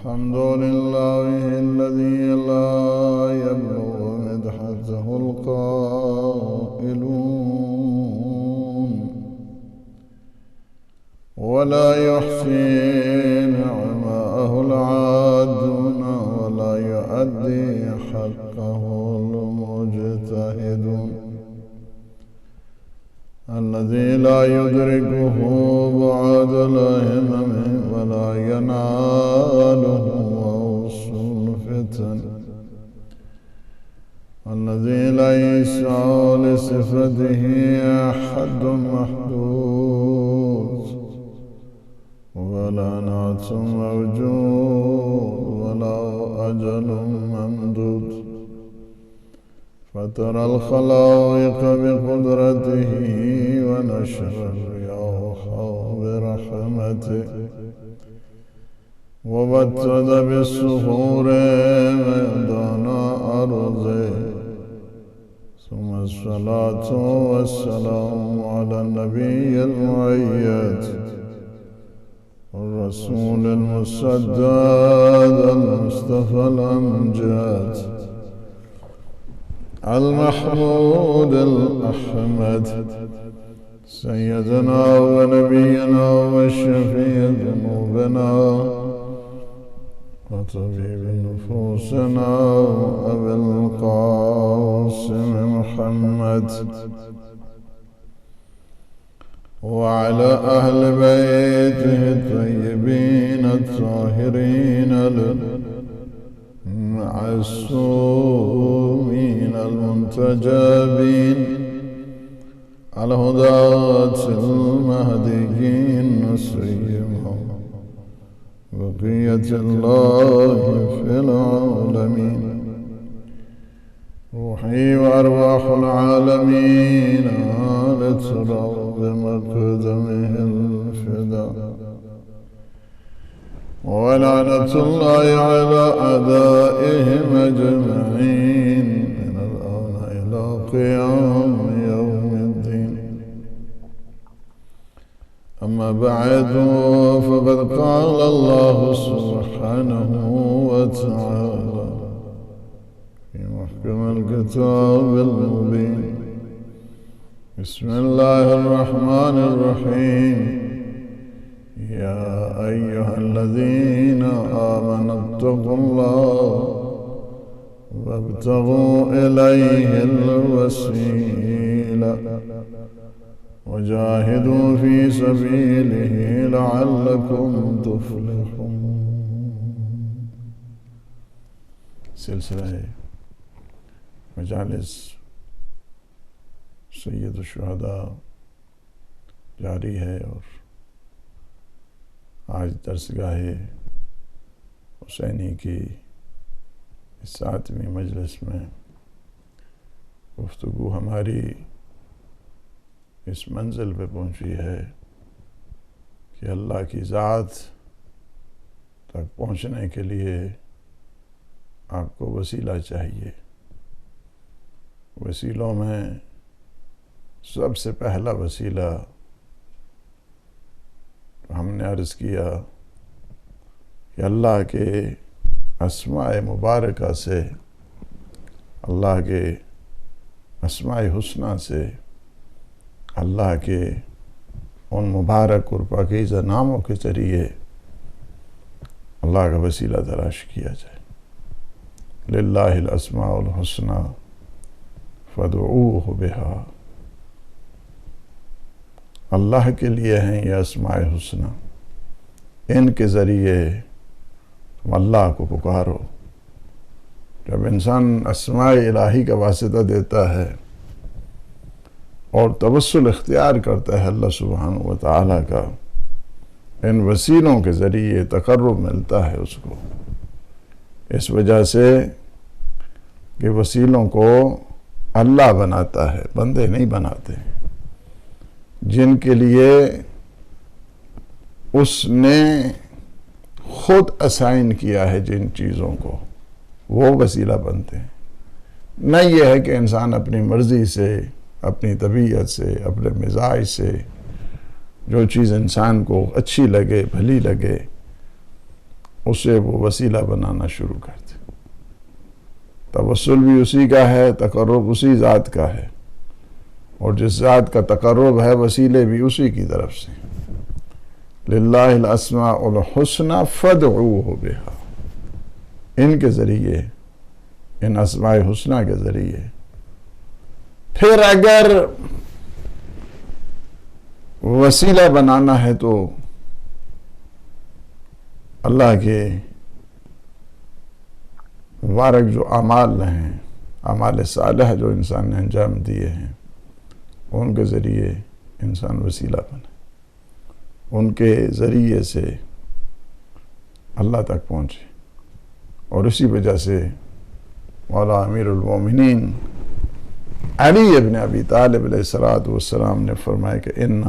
الحمد لله الذي لا يبلغ مدحته القائلون ولا يحصي نعماءه العادون ولا يؤدي حقه المجتهدون الذي لا يدركه بعد الهمم ولا يناله غوص الفتن الذي ليس لصفته حد محدود ولا نعت موجود ولا أجل ممدود فترى الخلائق بقدرته ونشر الرياح برحمته وبتد بالصخور ميدان أرضه ثم الصلاة والسلام على النبي المؤيد الرسول المسدد المصطفى الأمجد المحمود الأحمد سيدنا ونبينا وشفيع ذنوبنا وطبيب نفوسنا أبي القاسم محمد وعلى أهل بيته الطيبين الطاهرين المعصومين المنتجبين الهداة المهديين نصيبهم بقية الله في العالمين روحي وأرواح العالمين لترى بمقدمه الفداء ولعنة الله على أعدائهم أجمعين من الآن إلى قيام يوم الدين أما بعد فقد قال الله سبحانه وتعالى في محكم الكتاب المبين بسم الله الرحمن الرحيم يا أيها الذين آمنوا اتقوا الله وابتغوا إليه الوسيلة وجاهدوا في سبيله لعلكم تفلحون. سلسلہ مجالس سید الشہداء جاری ہے اور آج درسگاہ حسینی کی اس 7ویں مجلس میں گفتگو ہماری اس منزل پہ پہنچی ہے کہ اللہ کی ذات تک پہنچنے کے لیے آپ کو وسیلہ چاہیے. وسیلوں میں سب سے پہلا وسیلہ ہم نے عرض کیا کہ اللہ کے اسماء مبارکہ سے، اللہ کے اسماء حسنہ سے، اللہ کے ان مبارک اور پاکیزہ ناموں کے ذریعے اللہ کا وسیلہ تلاش کیا جائے. للہ الاسماء الحسنى فادعوہ بہا. اللہ کے لیے ہیں یہ اسماء حسنہ، ان کے ذریعے تم اللہ کو پکارو. جب انسان اسماء الہی کا واسطہ دیتا ہے اور توسل اختیار کرتا ہے اللہ سبحانہ و تعالیٰ کا، ان وسیلوں کے ذریعے تقرب ملتا ہے اس کو. اس وجہ سے کہ وسیلوں کو اللہ بناتا ہے، بندے نہیں بناتے. جن کے لیے اس نے خود اسائن کیا ہے جن چیزوں کو، وہ وسیلہ بنتے ہیں. نہ یہ ہے کہ انسان اپنی مرضی سے، اپنی طبیعت سے، اپنے مزاج سے جو چیز انسان کو اچھی لگے، بھلی لگے، اسے وہ وسیلہ بنانا شروع کر دے۔ توسل بھی اسی کا ہے، تقرب اسی ذات کا ہے، اور جس ذات کا تقرب ہے وسیلے بھی اسی کی طرف سے۔ للہ الاسماء الحسنی فادعوہ بہا، ان کے ذریعے، ان اسماء حسنہ کے ذریعے۔ پھر اگر وسیلہ بنانا ہے تو اللہ کے مبارک جو اعمال ہیں، اعمال صالح جو انسان نے انجام دیے ہیں، ان کے ذریعے انسان وسیلہ بنے، ان کے ذریعے سے اللہ تک پہنچے۔ اور اسی وجہ سے مولا امیر المومنین علی ابن ابی طالب علیہ السلام نے فرمایا کہ ان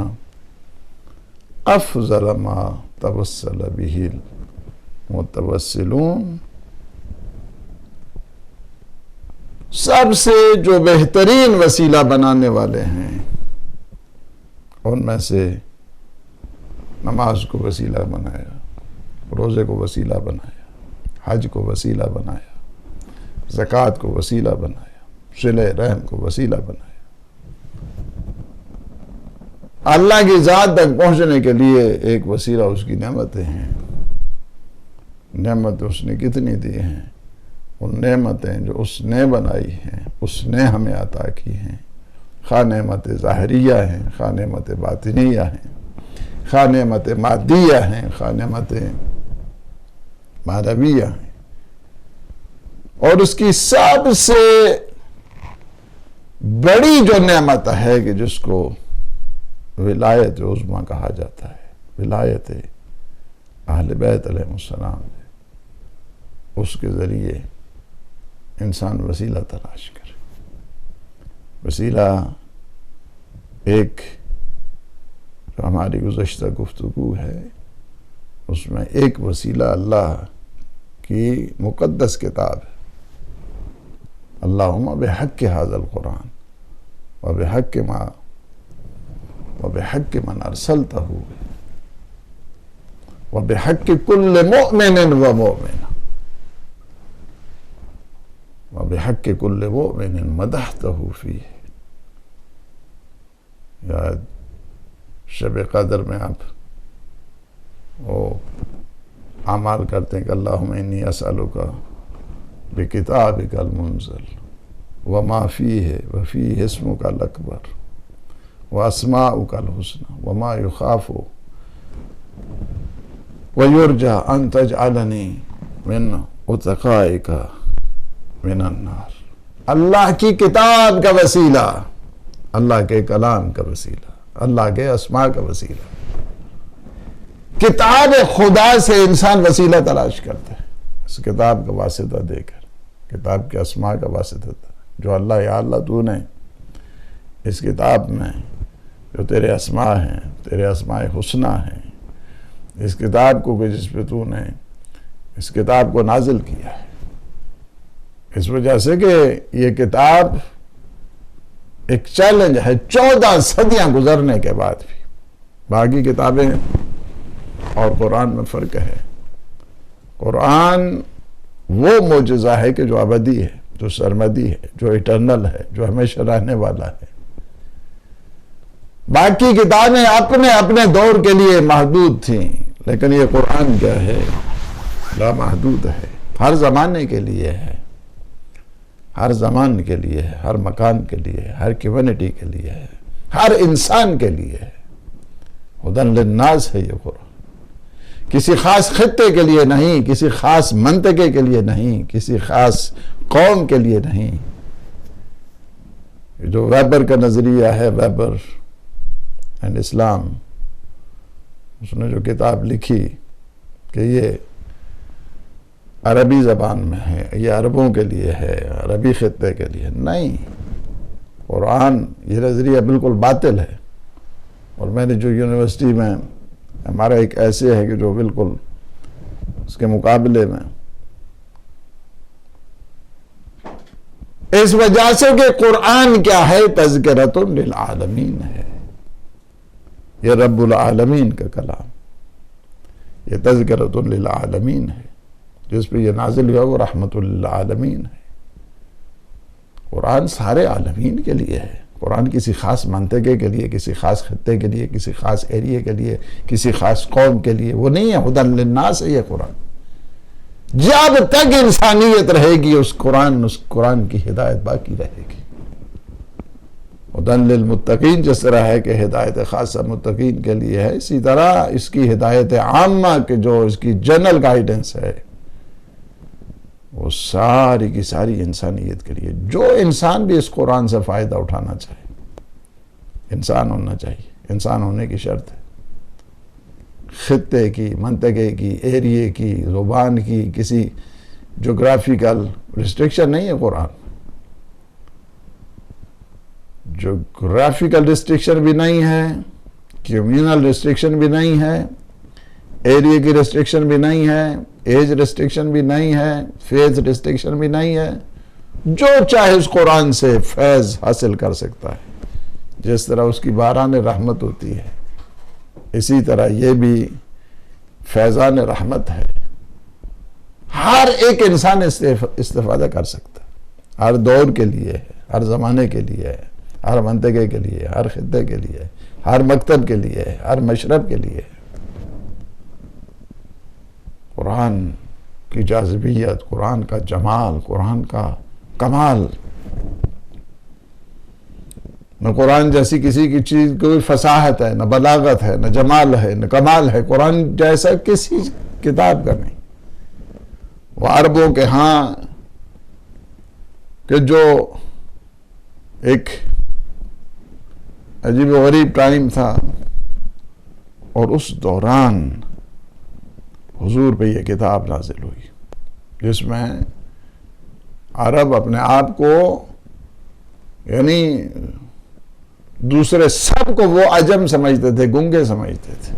افضل ما توسل به المتوسلون، سب سے جو بہترین وسیلہ بنانے والے ہیں ان میں سے نماز کو وسیلہ بنایا، روزے کو وسیلہ بنایا، حج کو وسیلہ بنایا، زکوٰۃ کو وسیلہ بنایا، صلہ رحم کو وسیلہ بنایا۔ اللہ کی ذات تک پہنچنے کے لیے ایک وسیلہ اس کی نعمتیں ہیں۔ نعمت اس نے کتنی دی ہیں؟ ان نعمتیں جو اس نے بنائی ہیں، اس نے ہمیں عطا کی ہیں، خواہ نعمت ظاہریہ ہیں، خواہ نعمت باطنیہ ہیں، خواہ نعمت مادیہ ہیں، خواہ نعمت معنویہ ہیں۔ اور اس کی سب سے بڑی جو نعمت ہے کہ جس کو ولایت عظمیٰ کہا جاتا ہے، ولایت اہل بیت علیہ السلام، اس کے ذریعے انسان وسیلہ تلاش کرے۔ وسیلہ ایک جو ہماری گزشتہ گفتگو ہے، اس میں ایک وسیلہ اللہ کی مقدس کتاب ہے۔ اللہم بحق ھذا القرآن وبحق من ارسلتہ وبحق کل مؤمن ومؤمنہ وبحق کل مؤمن مدحتہ فیہ۔ یا شب قدر میں آپ وہ اعمال کرتے ہیں کہ اللہم انی اسألک بکتابک المنزل وما فیہ وفیہ اسمک الاکبر واسماؤک الحسنى وما یخاف ویرجى ان تجعلنی من اتقائک من النار۔ اللہ کی کتاب کا وسیلہ، اللہ کے کلام کا وسیلہ، اللہ کے اسماء کا وسیلہ۔ کتاب خدا سے انسان وسیلہ تلاش کرتا ہے، اس کتاب کا واسطہ دے کر، کتاب کے اسماء کا واسطہ دے، جو اللہ یا اللہ تو نے اس کتاب میں جو تیرے اسماء ہیں، تیرے اسماء حسنہ ہیں، اس کتاب کو کہ جس پہ تو نے اس کتاب کو نازل کیا ہے، اس وجہ سے کہ یہ کتاب ایک چیلنج ہے 14 صدیاں گزرنے کے بعد بھی۔ باقی کتابیں اور قرآن میں فرق ہے۔ قرآن وہ معجزہ ہے کہ جو ابدی ہے، جو سرمدی ہے، جو ایٹرنل ہے، جو ہمیشہ رہنے والا ہے۔ باقی کتابیں اپنے اپنے دور کے لیے محدود تھیں، لیکن یہ قرآن کیا ہے؟ لامحدود ہے، ہر زمانے کے لیے ہے، ہر زمان کے لیے ہے، ہر مکان کے لیے ہے، ہر کمیونٹی کے لیے ہے، ہر انسان کے لیے ہے۔ ہدی للناس ہے یہ قرآن، کسی خاص خطے کے لیے نہیں، کسی خاص منطقے کے لیے نہیں، کسی خاص قوم کے لیے نہیں۔ جو ویبر کا نظریہ ہے، ویبر اینڈ اسلام، اس نے جو کتاب لکھی کہ یہ عربی زبان میں ہے، یہ عربوں کے لیے ہے، عربی خطے کے لیے نہیں۔ قرآن یہ نظریہ بالکل باطل ہے۔ اور میں نے جو یونیورسٹی میں ہمارا ایک ایسے ہے کہ جو بالکل اس کے مقابلے میں، اس وجہ سے کہ قرآن کیا ہے؟ تذکرۃ للعالمین ہے، یہ رب العالمین کا کلام، یہ تذکرۃ للعالمین ہے، جس پہ یہ نازل ہوا وہ رحمت للعالمین ہے۔ قرآن سارے عالمین کے لیے ہے۔ قرآن کسی خاص منطقے کے لیے، کسی خاص خطے کے لیے، کسی خاص ایریے کے لیے، کسی خاص قوم کے لیے وہ نہیں ہے۔ ہدی للناس ہے یہ قرآن۔ جب تک انسانیت رہے گی اس قرآن کی ہدایت باقی رہے گی۔ ہدی للمتقین جس طرح ہے کہ ہدایت خاصہ متقین کے لیے ہے، اسی طرح اس کی ہدایت عامہ کے جو اس کی جنرل گائیڈنس ہے وہ ساری کی ساری انسانیت کے لیے۔ جو انسان بھی اس قرآن سے فائدہ اٹھانا چاہے، انسان ہونا چاہیے۔ انسان ہونے کی شرط ہے، خطے کی، منطقے کی، ایریے کی، زبان کی، کسی جغرافیکل ریسٹرکشن نہیں ہے قرآن۔ جغرافیکل ریسٹرکشن بھی نہیں ہے، کمیونل ریسٹرکشن بھی نہیں ہے، ایریے کی ریسٹرکشن بھی نہیں ہے، ایج ریسٹرکشن بھی نہیں ہے، فیز ریسٹرکشن بھی نہیں ہے۔ جو چاہے اس قرآن سے فیض حاصل کر سکتا ہے۔ جس طرح اس کی باران رحمت ہوتی ہے، اسی طرح یہ بھی فیضان رحمت ہے۔ ہر ایک انسان استفادہ کر سکتا ہے، ہر دور کے لیے ہے، ہر زمانے کے لیے ہے، ہر منطقے کے لیے، ہر خطے کے لیے، ہر مکتب کے لیے، ہر مشرب کے لیے۔ قرآن کی جاذبیت، قرآن کا جمال، قرآن کا کمال، نہ قرآن جیسی کسی کی چیز کوئی فصاحت ہے، نہ بلاغت ہے، نہ جمال ہے، نہ کمال ہے۔ قرآن جیسا کسی کتاب کا نہیں۔ وہ عربوں کے ہاں کہ جو ایک عجیب و غریب ٹائم تھا، اور اس دوران حضور پہ یہ کتاب نازل ہوئی، جس میں عرب اپنے آپ کو یعنی دوسرے سب کو وہ عجم سمجھتے تھے، گنگے سمجھتے تھے۔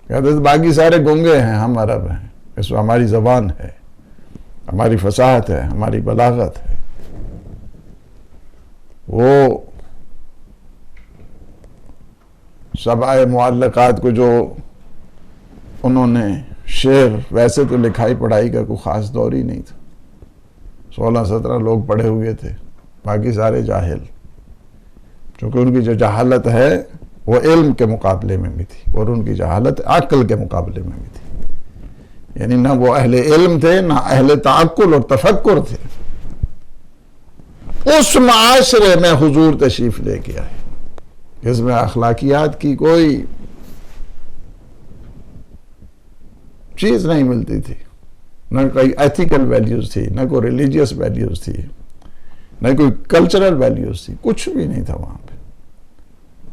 کہتے تھے باقی سارے گنگے ہیں، ہم عرب ہیں، اس میں ہماری زبان ہے، ہماری فصاحت ہے، ہماری بلاغت ہے۔ وہ سبع معلقات کو جو انہوں نے شعر، ویسے تو لکھائی پڑھائی کا کوئی خاص دور ہی نہیں تھا، 16-17 لوگ پڑھے ہوئے تھے، باقی سارے جاہل، چونکہ ان کی جو جہالت ہے وہ علم کے مقابلے میں بھی تھی، اور ان کی جہالت عقل کے مقابلے میں بھی تھی۔ یعنی نہ وہ اہل علم تھے، نہ اہل تعقل اور تفکر تھے۔ اس معاشرے میں حضور تشریف لے کے آئے، جس میں اخلاقیات کی کوئی چیز نہیں ملتی تھی، نہ کوئی ایتھیکل ویلیوز تھی، نہ کوئی ریلیجیس ویلیوز تھی، نہ کوئی کلچرل ویلیوز تھی، کچھ بھی نہیں تھا وہاں پہ۔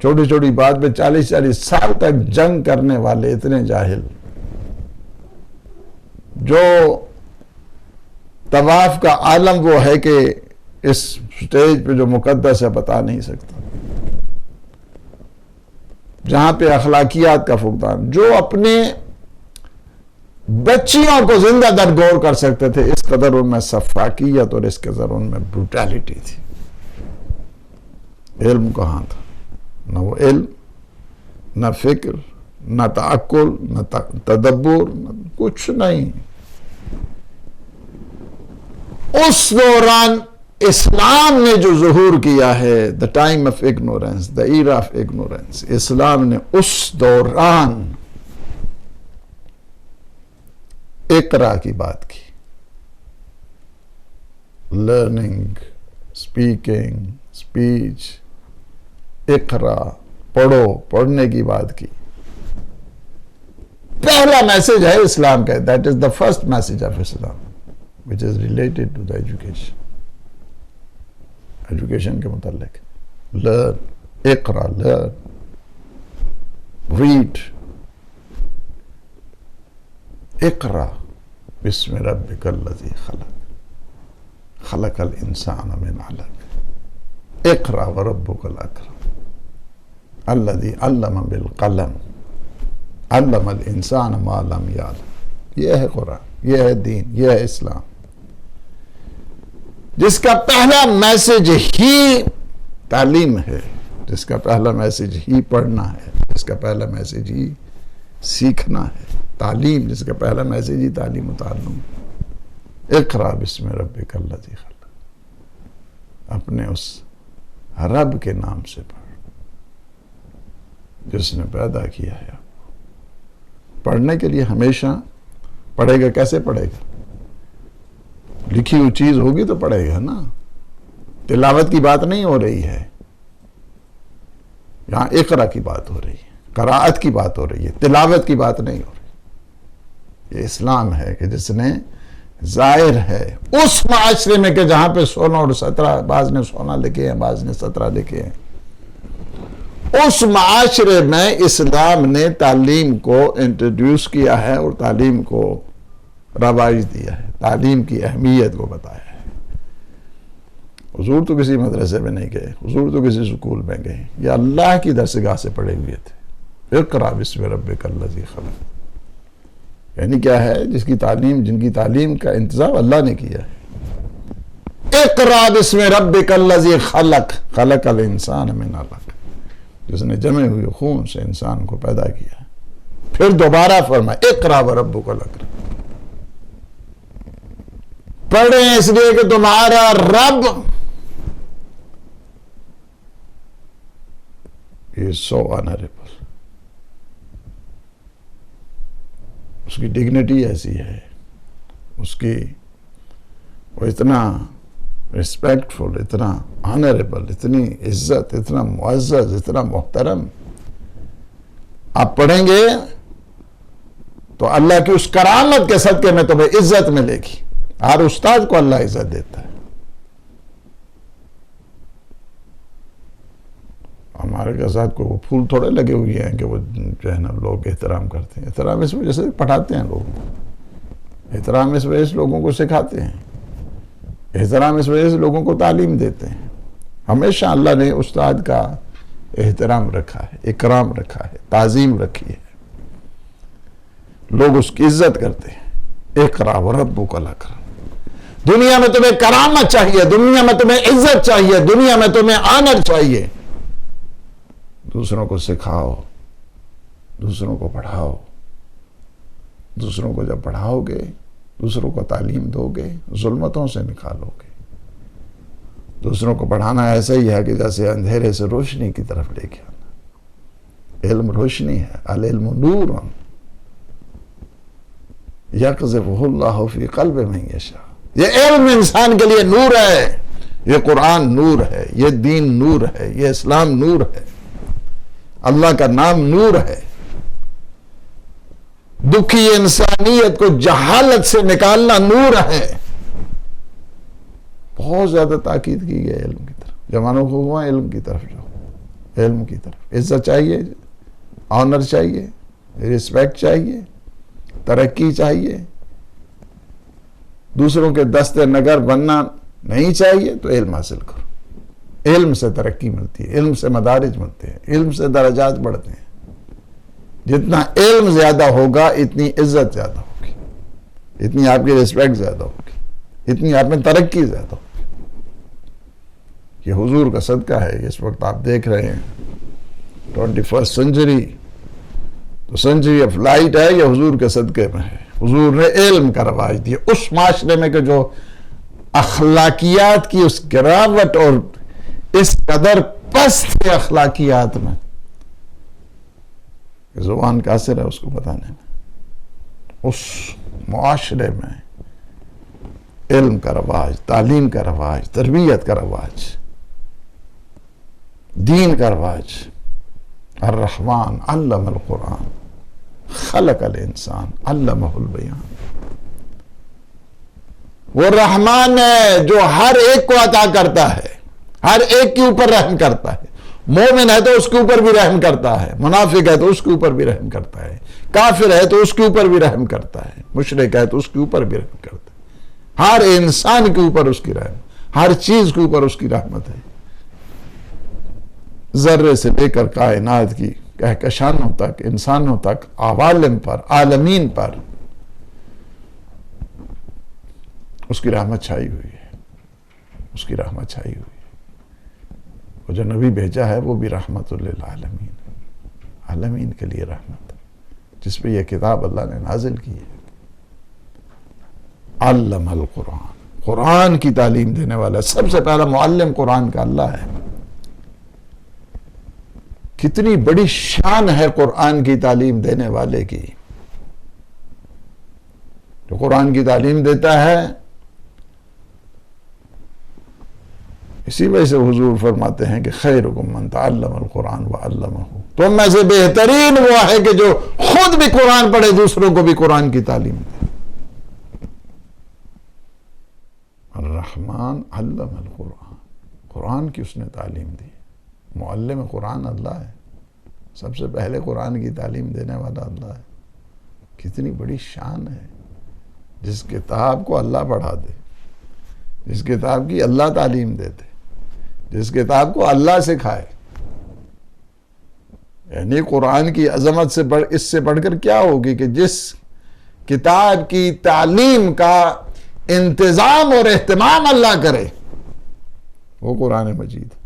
چھوٹی چھوٹی بات پہ 40-40 سال تک جنگ کرنے والے اتنے جاہل، جو طواف کا عالم وہ ہے کہ اس سٹیج پہ جو مقدس ہے بتا نہیں سکتا، جہاں پہ اخلاقیات کا فقدان، جو اپنے بچیوں کو زندہ درگور کر سکتے تھے، اس قدر ان میں سفاکیت اور اس قدر ان میں بروٹیلٹی تھی۔ علم کہاں تھا؟ نہ وہ علم، نہ فکر، نہ تعقل، نہ تدبر، نہ کچھ نہیں۔ اس دوران اسلام نے جو ظہور کیا ہے، the time of ignorance, the era of ignorance، اسلام نے اس دوران اقرا کی بات کی، لرننگ، اسپیکنگ، اسپیچ، اقرا، پڑھو، پڑھنے کی بات کی۔ پہلا میسج ہے اسلام کا، that is the first message of Islam, which is related to the education. Education کے متعلق لرن، اقرا، لرن، ریڈ، اقرا بسم ربک الذی خلق، خلق الانسان من علق، اقرا وربک الاکرم الذی علم بالقلم علم الانسان ما لم یعلم۔ یہ ہے قرآن، یہ ہے دین، یہ ہے اسلام، جس کا پہلا میسج ہی تعلیم ہے، جس کا پہلا میسج ہی پڑھنا ہے، جس کا پہلا میسج ہی سیکھنا ہے. تعلیم جس کا پہلا میسیج ہی تعلیم و تعلم. اقرا بسم ربک الذی خلق. اپنے اس رب کے نام سے پڑھ جس نے پیدا کیا ہے آپ کو. پڑھنے کے لیے ہمیشہ پڑھے گا. کیسے پڑھے گا؟ لکھی ہوئی چیز ہوگی تو پڑھے گا نا. تلاوت کی بات نہیں ہو رہی ہے یہاں، اقرا کی بات ہو رہی ہے، قراءت کی بات ہو رہی ہے، تلاوت کی بات نہیں ہو رہی. یہ اسلام ہے کہ جس نے ظاہر ہے اس معاشرے میں کہ جہاں پہ 16 اور 17، بعض نے 16 لکھے ہیں، بعض نے 17 لکھے ہیں، اس معاشرے میں اسلام نے تعلیم کو انٹروڈیوس کیا ہے اور تعلیم کو رواج دیا ہے، تعلیم کی اہمیت کو بتایا ہے. حضور تو کسی مدرسے میں نہیں گئے، حضور تو کسی سکول میں گئے، یہ اللہ کی درسگاہ سے پڑھے ہوئے تھے. اقرا بسم ربک الذی خلق. یعنی کیا ہے؟ جن کی تعلیم کا انتظام اللہ نے کیا ہے. اقرا بسم ربک الذی خلق، خلق الانسان من علق، جس نے جمے ہوئے خون سے انسان کو پیدا کیا. پھر دوبارہ فرمایا اقرا وربک الاکرم. پڑھیں اس لیے کہ تمہارا رب is so honorable. اس کی ڈگنیٹی ایسی ہے، اس کی وہ اتنا ریسپیکٹفل، اتنا آنریبل، اتنی عزت، اتنا معزز، اتنا محترم. آپ پڑھیں گے تو اللہ کی اس کرامت کے صدقے میں تمہیں عزت ملے گی. ہر استاد کو اللہ عزت دیتا ہے. ہمارے کے ساتھ کوئی وہ پھول تھوڑے لگے ہوئے ہیں کہ وہ جو ہے نا لوگ احترام کرتے ہیں. احترام اس وجہ سے پڑھاتے ہیں لوگوں کو، احترام اس وجہ سے لوگوں کو سکھاتے ہیں، احترام اس وجہ سے لوگوں کو تعلیم دیتے ہیں. ہمیشہ اللہ نے استاد کا احترام رکھا ہے، اکرام رکھا ہے، تعظیم رکھی ہے. لوگ اس کی عزت کرتے ہیں. اقرا وربک الاکرم. دنیا میں تمہیں کرامت چاہیے، دنیا میں تمہیں عزت چاہیے، دنیا میں تمہیں آنر چاہیے. دوسروں کو سکھاؤ، دوسروں کو پڑھاؤ. دوسروں کو جب پڑھاؤ گے، دوسروں کو تعلیم دو گے، ظلمتوں سے نکالو گے. دوسروں کو پڑھانا ایسا ہی ہے کہ جیسے اندھیرے سے روشنی کی طرف لے کے آنا. علم روشنی ہے. العلم نور یقذفہ اللہ فی قلب من یشاء. یہ علم انسان کے لیے نور ہے. یہ قرآن نور ہے، یہ دین نور ہے، یہ اسلام نور ہے، اللہ کا نام نور ہے. دکھی انسانیت کو جہالت سے نکالنا نور ہے. بہت زیادہ تاکید کی گئی علم کی طرف. جوانوں کو ہوا علم کی طرف جاؤ. علم کی طرف. عزت چاہیے، آنر چاہیے، رسپیکٹ چاہیے، ترقی چاہیے. دوسروں کے دست نگر بننا نہیں چاہیے تو علم حاصل کرو. علم سے ترقی ملتی ہے، علم سے مدارج ملتے ہیں، علم سے درجات بڑھتے ہیں. جتنا علم زیادہ ہوگا اتنی عزت زیادہ ہوگی، اتنی آپ کی رسپیکٹ زیادہ ہوگی، اتنی آپ میں ترقی زیادہ ہوگی. یہ حضور کا صدقہ ہے. اس وقت آپ دیکھ رہے ہیں 21st سنچری، تو سنچری آف لائٹ ہے، یہ حضور کے صدقے میں ہے. حضور نے علم کا رواج دیا اس معاشرے میں کہ جو اخلاقیات کی اس گراوٹ اور اس قدر پست اخلاقیات میں زبان کا اثر ہے اس کو بتانے میں. اس معاشرے میں علم کا رواج، تعلیم کا رواج، تربیت کا رواج، دین کا رواج. الرحمن علم القرآن خلق الانسان علمہ البیان. وہ رحمان ہے جو ہر ایک کو عطا کرتا ہے، ہر ایک کے اوپر رحم کرتا ہے. مومن ہے تو اس کے اوپر بھی رحم کرتا ہے، منافق ہے تو اس کے اوپر بھی رحم کرتا ہے، کافر ہے تو اس کے اوپر بھی رحم کرتا ہے، مشرک ہے تو اس کے اوپر بھی رحم کرتا ہے. ہر انسان کے اوپر اس کی رحم، ہر چیز کے اوپر اس کی رحمت ہے. ذرے سے لے کر کائنات کی کہکشانوں تک، انسانوں تک، عوالم پر، عالمین پر اس کی رحمت چھائی ہوئی ہے. اس کی رحمت چھائی ہوئی ہے. وہ جو نبی بھیجا ہے وہ بھی رحمت للعالمین، عالمین کے لیے رحمت. جس پہ یہ کتاب اللہ نے نازل کی ہے. علم القرآن، قرآن کی تعلیم دینے والا. سب سے پہلا معلم قرآن کا اللہ ہے. کتنی بڑی شان ہے قرآن کی تعلیم دینے والے کی. جو قرآن کی تعلیم دیتا ہے، اسی وجہ سے حضور فرماتے ہیں کہ خیرکم من تعلم القرآن وعلمہ. تم میں سے بہترین وہ ہے کہ جو خود بھی قرآن پڑھے، دوسروں کو بھی قرآن کی تعلیم دے. الرحمن علم القرآن، قرآن کی اس نے تعلیم دی. معلم قرآن اللہ ہے. سب سے پہلے قرآن کی تعلیم دینے والا اللہ ہے. کتنی بڑی شان ہے. جس کتاب کو اللہ پڑھا دے، جس کتاب کی اللہ تعلیم دے دے، جس کتاب کو اللہ سکھائے. یعنی قرآن کی عظمت سے اس سے بڑھ کر کیا ہوگی کہ جس کتاب کی تعلیم کا انتظام اور اہتمام اللہ کرے، وہ قرآن مجید.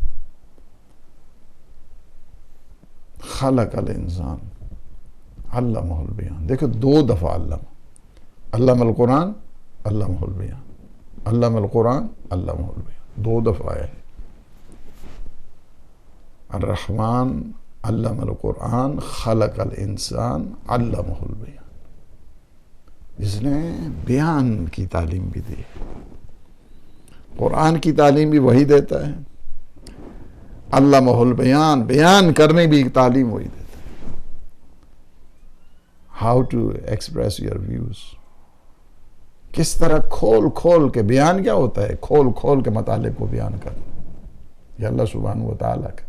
خلق الانسان علمہ البیان. دیکھو 2 دفعہ علم القرآن علمہ البیان، علم القرآن علمہ البیان، 2 دفعہ ہے. الرحمن علم القرآن خلق الانسان علمہ البیان. جس نے بیان کی تعلیم بھی دی. قرآن کی تعلیم بھی وہی دیتا ہے. علمہ البیان، بیان کرنے بھی تعلیم وہی دیتا ہے. How to express your views. کس طرح کھول کھول کے. بیان کیا ہوتا ہے؟ کھول کھول کے مطالب کو بیان کرنا. یہ اللہ سبحانہ و تعالیٰ کا.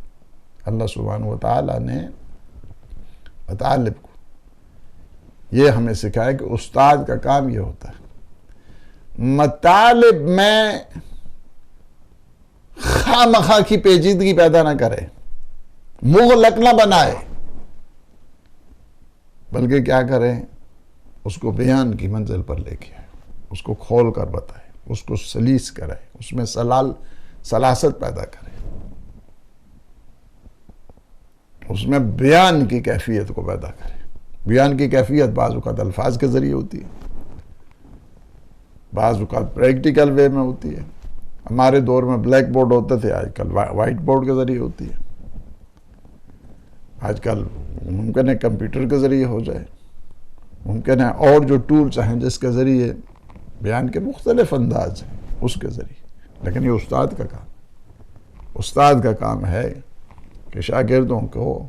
اللہ سبحانہ و تعالیٰ نے مطالب کو یہ ہمیں سکھایا کہ استاد کا کام یہ ہوتا ہے مطالب میں خواہ مخواہ کی پیچیدگی پیدا نہ کرے، مغلق نہ بنائے، بلکہ کیا کرے؟ اس کو بیان کی منزل پر لے کے آئے، اس کو کھول کر بتائے، اس کو سلیس کرے، اس میں سلاست پیدا کرے، اس میں بیان کی کیفیت کو پیدا کرے. بیان کی کیفیت بعض اوقات الفاظ کے ذریعے ہوتی ہے، بعض اوقات پریکٹیکل وے میں ہوتی ہے. ہمارے دور میں بلیک بورڈ ہوتے تھے، آج کل وائٹ بورڈ کے ذریعے ہوتی ہے. آج کل ممکن ہے کمپیوٹر کے ذریعے ہو جائے، ممکن ہے اور جو ٹولز ہیں جس کے ذریعے بیان کے مختلف انداز ہیں اس کے ذریعے. لیکن یہ استاد کا کام، استاد کا کام ہے کہ شاگردوں کو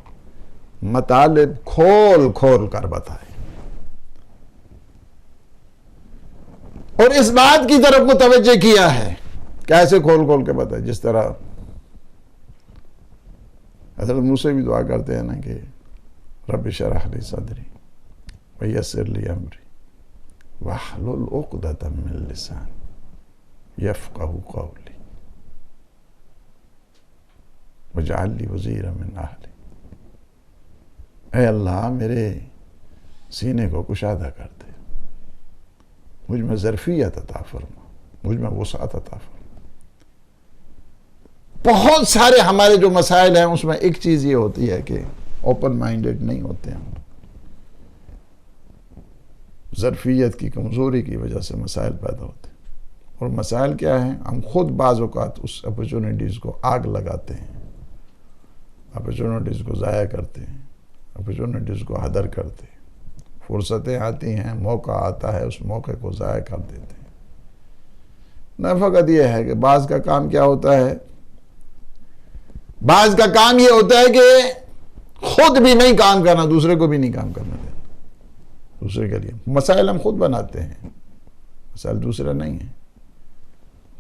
مطالب کھول کھول کر بتائے اور اس بات کی طرف متوجہ کیا ہے. کیسے کھول کھول کے بتائے؟ جس طرح حضرت موسیٰ بھی دعا کرتے ہیں نا کہ رب اشرح لی صدری ویسر لی امری واحلل عقدۃ من لسانی یفقہوا قولی واجعل لی وزیرا من اہلی. اے اللہ میرے سینے کو کشادہ کر دے، مجھ میں ظرفیت عطا فرما، مجھ میں وسعت عطا فرما. بہت سارے ہمارے جو مسائل ہیں اس میں ایک چیز یہ ہوتی ہے کہ اوپن مائنڈڈ نہیں ہوتے ہیں. ظرفیت کی کمزوری کی وجہ سے مسائل پیدا ہوتے ہیں. اور مسائل کیا ہیں؟ ہم خود بعض اوقات اس اپرچونٹیز کو آگ لگاتے ہیں، اپرچونٹیز کو ضائع کرتے ہیں، اپرچونٹیز کو ہدر کرتے ہیں. فرصتیں آتی ہیں، موقع آتا ہے، اس موقع کو ضائع کر دیتے ہیں. نہ فقط یہ ہے کہ بعض کا کام کیا ہوتا ہے، بعض کا کام یہ ہوتا ہے کہ خود بھی نہیں کام کرنا، دوسرے کو بھی نہیں کام کرنا دینا. دوسرے کے لیے مسائل ہم خود بناتے ہیں، مسائل دوسرا نہیں ہے.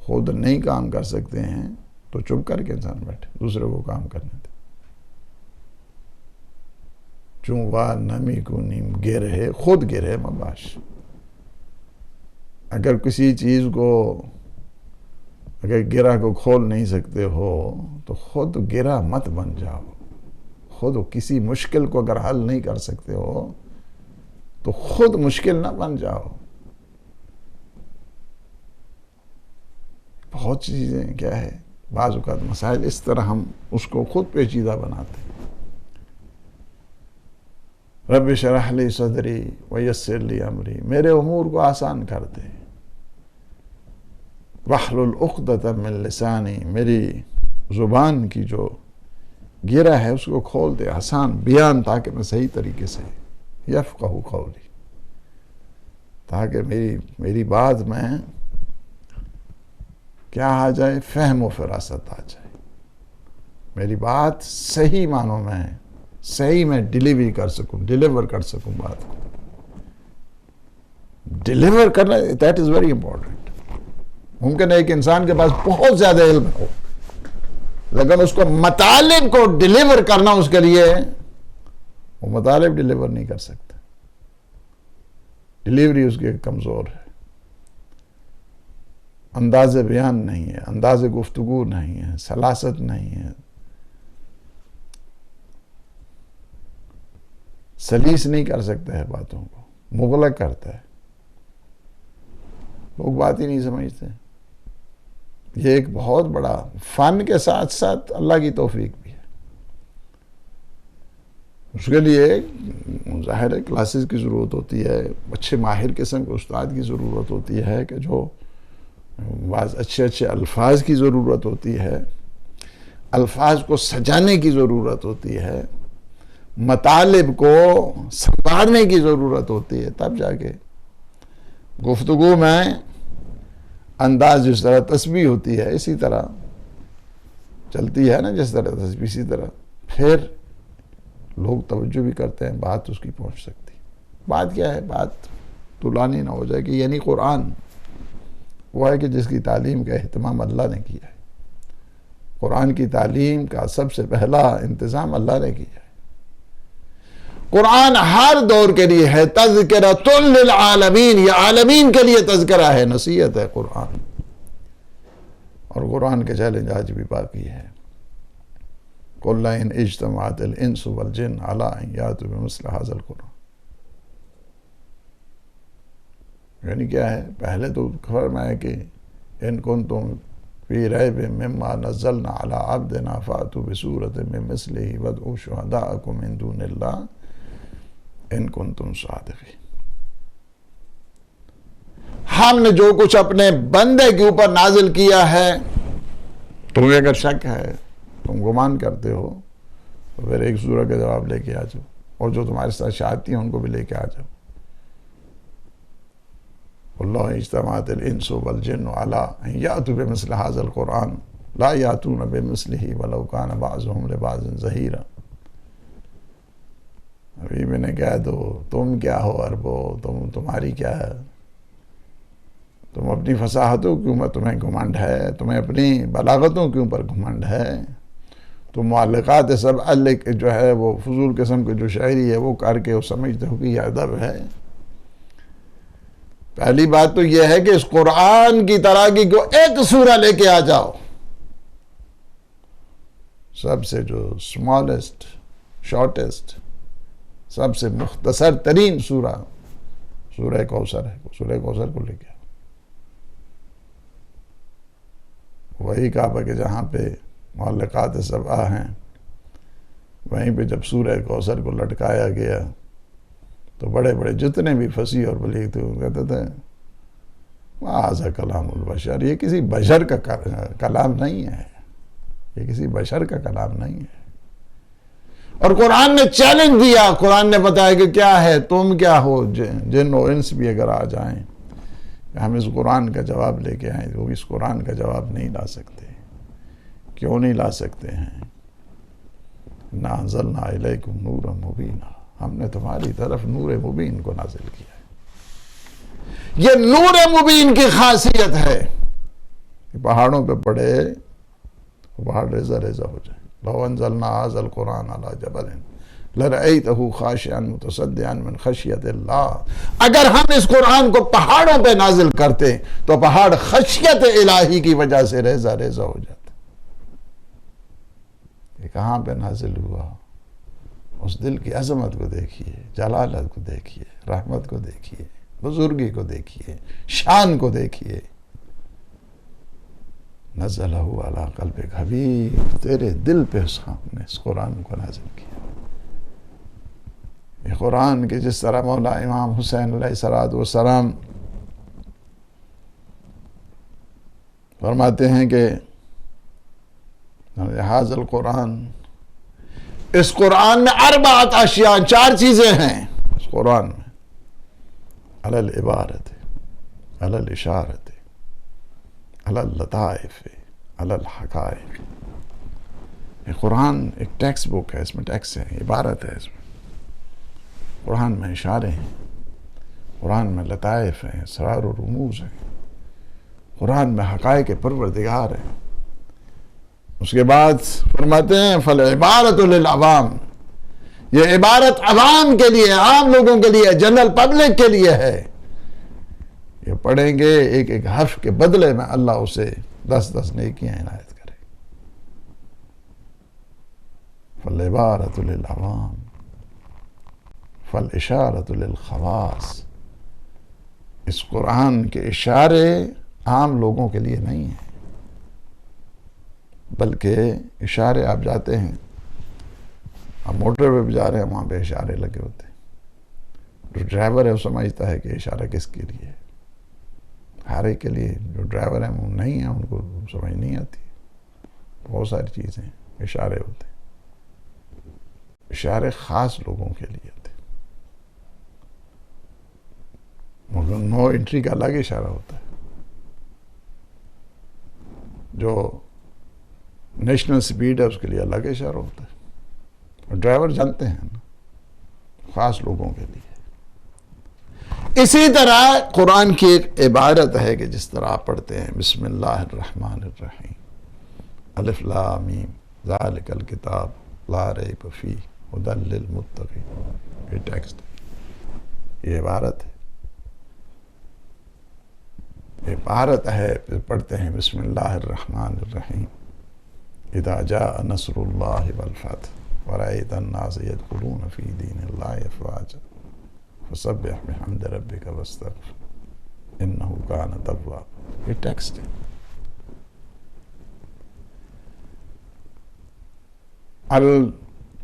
خود نہیں کام کر سکتے ہیں تو چپ کر کے انسان بیٹھے، دوسرے کو کام کرنے دے. چون وار نمی کو نیم گرے خود گرے مباش. اگر کسی چیز کو، اگر گرہ کو کھول نہیں سکتے ہو تو خود گرہ مت بن جاؤ. خود کسی مشکل کو اگر حل نہیں کر سکتے ہو تو خود مشکل نہ بن جاؤ. بہت چیزیں کیا ہے، بعض اوقات مسائل اس طرح ہم اس کو خود پیچیدہ بناتے ہیں. رب اشرح لی صدری ویسر لی امری، میرے امور کو آسان کر دے، واحلل عقدۃ من لسانی، میری زبان کی جو گرہ ہے اس کو کھول دے، آسان بیان، تاکہ میں صحیح طریقے سے یفقہوا قولی، تاکہ میری بات میں کیا آ جائے، فہم و فراست آ جائے، میری بات صحیح معنوں میں صحیح میں ڈیلیور کر سکوں بات کو ڈیلیور کرنا، دیٹ از ویری امپورٹنٹ۔ ممکن ہے ایک انسان کے پاس بہت زیادہ علم ہو، لیکن اس کو مطالب کو ڈیلیور کرنا، اس کے لیے وہ مطالب ڈیلیور نہیں کر سکتا، ڈیلیوری اس کی کمزور ہے، انداز بیان نہیں ہے، انداز گفتگو نہیں ہے، سلاست نہیں ہے، سلیس نہیں کر سکتا ہے، باتوں کو مغلق کرتا ہے، لوگ بات ہی نہیں سمجھتے۔ یہ ایک بہت بڑا فن کے ساتھ ساتھ اللہ کی توفیق بھی ہے، اس کے لیے ظاہر ہے کلاسز کی ضرورت ہوتی ہے، اچھے ماہر قسم کے استاد کی ضرورت ہوتی ہے، کہ جو بعض اچھے الفاظ کی ضرورت ہوتی ہے، الفاظ کو سجانے کی ضرورت ہوتی ہے، مطالب کو سنوارنے کی ضرورت ہوتی ہے، تب جا کے گفتگو میں انداز جس طرح تسبیح ہوتی ہے اسی طرح چلتی ہے نا، جس طرح تسبیح، اسی طرح پھر لوگ توجہ بھی کرتے ہیں، بات اس کی پہنچ سکتی۔ بات کیا ہے؟ بات طولانی نہ ہو جائے کہ یعنی قرآن وہ ہے کہ جس کی تعلیم کا اہتمام اللہ نے کیا ہے، قرآن کی تعلیم کا سب سے پہلا انتظام اللہ نے کیا ہے۔ قرآن ہر دور کے لیے ہے تذکرۃ للعالمین، یہ عالمین کے لیے تذکرہ ہے، نصیحت ہے قرآن، اور قرآن کے چیلنج آج بھی باقی ہے۔ قل ان اجتمعت الانس والجن علی ان یاتوا بمثل ھذا القرآن، یعنی کیا ہے؟ پہلے تو فرمایا کہ ان کنتم فی ریب مما نزلنا علی عبدنا فاتوا بسورۃ من مثلہ وادعوا شہداءکم من دون اللہ ان کنتم صادقین۔ ہم نے جو کچھ اپنے بندے کے اوپر نازل کیا ہے، تمہیں اگر شک ہے، تم گمان کرتے ہو، تو پھر ایک سورہ کا جواب لے کے آ جاؤ، اور جو تمہارے ساتھ شاہدتی ہیں ان کو بھی لے کے آ جاؤ۔ اللہ اجتمعت الانس والجن علی ان یاتوا بمثل ھذا القرآن لا یاتون بمثلہ ولو کان بعضهم لبعض ظہیرا۔ ابھی میں نے کہہ دو، تم کیا ہو عربو، تمہاری کیا ہے، تم اپنی فصاحتوں کے اوپر تمہیں گھمنڈ ہے، تمہیں اپنی بلاغتوں کے اوپر گھمنڈ ہے، تم معلقات سب جو ہے وہ فضول قسم کی جو شاعری ہے وہ کر کے وہ سمجھتے ہو کہ یہ ادب ہے۔ پہلی بات تو یہ ہے کہ اس قرآن کی طرح کی کو ایک سورہ لے کے آ جاؤ، سب سے جو اسمالسٹ، شارٹسٹ، سب سے مختصر ترین سورہ سورہ کوثر ہے، سورہ کوثر کو لے کے آؤ۔ وہی کعبہ کہ جہاں پہ معلقات سبع ہیں، وہیں پہ جب سورہ کوثر کو لٹکایا گیا تو بڑے بڑے جتنے بھی فصیح اور بلیغ تھے وہ کہتے تھے ھذا کلام البشر، یہ کسی بشر کا کلام نہیں ہے، یہ کسی بشر کا کلام نہیں ہے۔ اور قرآن نے چیلنج دیا، قرآن نے بتایا کہ کیا ہے، تم کیا ہو، جن و انس بھی اگر آ جائیں کہ ہم اس قرآن کا جواب لے کے آئیں، وہ اس قرآن کا جواب نہیں لا سکتے۔ کیوں نہیں لا سکتے ہیں؟ اِنَّا أَنزَلْنَا إِلَيْكُمْ نُورًا مُبِينًا، ہم نے تمہاری طرف نور مبین کو نازل کیا ہے۔ یہ نور مبین کی خاصیت ہے کہ پہاڑوں پہ پڑے وہ پہاڑ ریزہ ریزہ ہو جائے۔ لو انزلنا هذا القرآن على جبل لرأيته خاشعا متصدعا من خشیت اللہ، اگر ہم اس قرآن کو پہاڑوں پہ نازل کرتے تو پہاڑ خشیت الہی کی وجہ سے ریزہ ریزہ ہو جاتے۔ یہ کہاں پہ نازل ہوا؟ اس دل کی عظمت کو دیکھیے، جلالت کو دیکھیے، رحمت کو دیکھیے، بزرگی کو دیکھیے، شان کو دیکھیے۔ نزلہ علی قلبک، حبیب تیرے دل پہ ہم نے اس قرآن کو نازل کیا۔ یہ قرآن کے جس طرح مولا امام حسین علیہ السلام فرماتے ہیں کہ حاضر القرآن، اس قرآن میں اربعۃ اشیاء، 4 چیزیں ہیں اس قرآن میں، علی العبارت، علی الاشارت، علی اللطائف، علی الحقائق۔ یہ قرآن ایک ٹیکسٹ بک ہے، اس میں ٹیکسٹ ہے، عبارت ہے، اس میں قرآن میں اشارے ہیں، قرآن میں لطائف ہیں، اسرار و رموز ہیں، قرآن میں حقائق پروردگار ہیں۔ اس کے بعد فرماتے ہیں فالعبارت للعوام، یہ عبارت عوام کے لیے، عام لوگوں کے لیے، جنرل پبلک کے لیے ہے۔ یہ پڑھیں گے ایک ایک حرف کے بدلے میں اللہ اسے 10 نیکیاں عنایت کرے۔ فالعبارت للعوام فالاشارت للخواص، اس قرآن کے اشارے عام لوگوں کے لیے نہیں ہیں، بلکہ اشارے آپ جاتے ہیں، آپ موٹر پہ بھی جا رہے ہیں، وہاں پہ اشارے لگے ہوتے ہیں۔ جو ڈرائیور ہے وہ سمجھتا ہے کہ اشارہ کس کے لیے ہے، ہر ایک کے لیے۔ جو ڈرائیور ہیں وہ نہیں ہیں، ان کو سمجھ نہیں آتی، بہت ساری چیزیں اشارے ہوتے ہیں۔ اشارے خاص لوگوں کے لیے ہوتے ہیں، مگر نو انٹری کا الگ اشارہ ہوتا ہے۔ جو نیشنل سپیڈ ہے اس کے لیے الگ اشارہ ہوتا ہے، اور ڈرائیور جانتے ہیں نا، خاص لوگوں کے لیے۔ اسی طرح قرآن کی ایک عبارت ہے کہ جس طرح آپ پڑھتے ہیں بسم اللہ الرحمن الرحیم، الف لام میم ذالک الکتاب لا ریب فیہ ھدی للمتقین، یہ ٹیکسٹ ہے، یہ عبارت ہے، عبارت ہے۔ پھر پڑھتے ہیں بسم اللہ الرحمن الرحیم، اذا جاء نصر اللہ والفتح ورأیت الناس يدخلون فی دین اللہ افواجا فسبح بحمد ربک واستغفر انہ کان توابا، یہ ٹیکسٹ ہے۔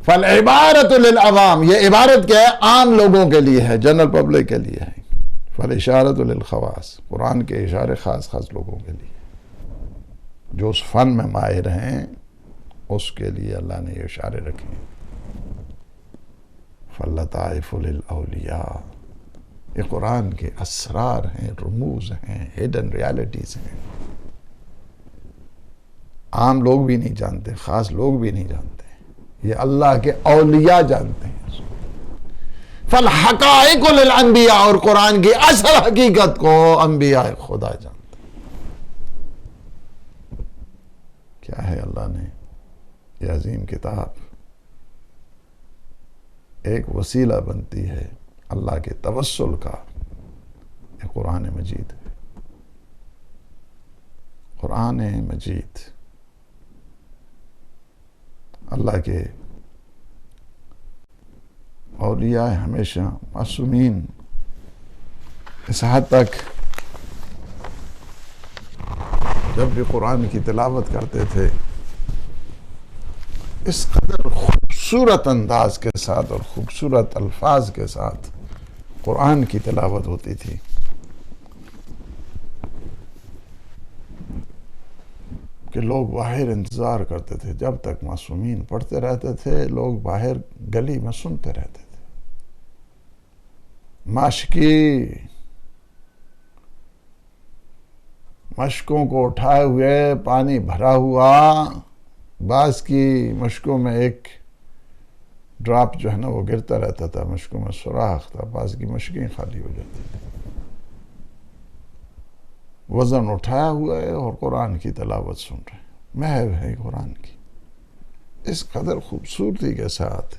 فالعبارت للعوام، یہ عبارت کیا ہے؟ عام لوگوں کے لیے ہے، جنرل پبلک کے لیے ہے۔ فالاشارت للخواص، قرآن کے اشارے خاص لوگوں کے لیے، جو اس فن میں ماہر ہیں اس کے لیے اللہ نے یہ اشارے رکھے ہیں۔ فاللطائف للاولیاء، یہ قرآن کے اسرار ہیں، رموز ہیں، ہڈن ریالٹیز ہیں، عام لوگ بھی نہیں جانتے، خاص لوگ بھی نہیں جانتے، یہ اللہ کے اولیاء جانتے ہیں۔ فالحقائق للانبیاء، اور قرآن کی اصل حقیقت کو انبیاء خدا جانتے ہیں۔ کیا ہے اللہ نے یہ عظیم کتاب ایک وسیلہ بنتی ہے اللہ کے توسل کا، یہ قرآن مجید ہے۔ قرآن مجید اللہ کے اولیاء ہمیشہ معصومین اس حد تک جب بھی قرآن کی تلاوت کرتے تھے اس قدر خوبصورت انداز کے ساتھ اور خوبصورت الفاظ کے ساتھ قرآن کی تلاوت ہوتی تھی کہ لوگ باہر انتظار کرتے تھے، جب تک معصومین پڑھتے رہتے تھے لوگ باہر گلی میں سنتے رہتے تھے۔ مشکوں کو اٹھائے ہوئے پانی بھرا ہوا، بعض کی مشکوں میں ایک ڈراپ جو ہے نا وہ گرتا رہتا تھا، مشکوں میں سوراخ تھا، بعض کی مشکیں خالی ہو جاتی تھی۔ وزن اٹھایا ہوا ہے اور قرآن کی تلاوت سن رہے ہیں، محو ہے قرآن کی، اس قدر خوبصورتی کے ساتھ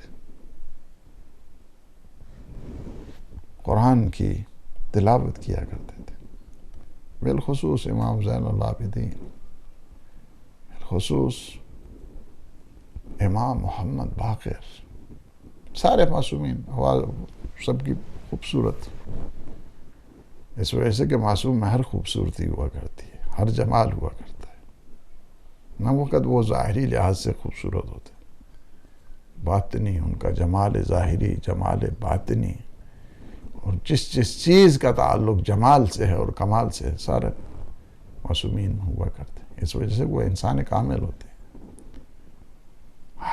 قرآن کی تلاوت کیا کرتے تھے۔ بالخصوص امام زین العابدین، بالخصوص امام محمد باقر، سارے معصومین، سب کی خوبصورت، اس وجہ سے کہ معصوم میں ہر خوبصورتی ہوا کرتی ہے، ہر جمال ہوا کرتا ہے، نہ وقت وہ ظاہری لحاظ سے خوبصورت ہوتے، باطنی، ان کا جمال ظاہری، جمال باطنی، اور جس چیز کا تعلق جمال سے ہے اور کمال سے ہے، سارے معصومین ہوا کرتے ہیں. اس وجہ سے وہ انسان کامل ہوتے ہیں،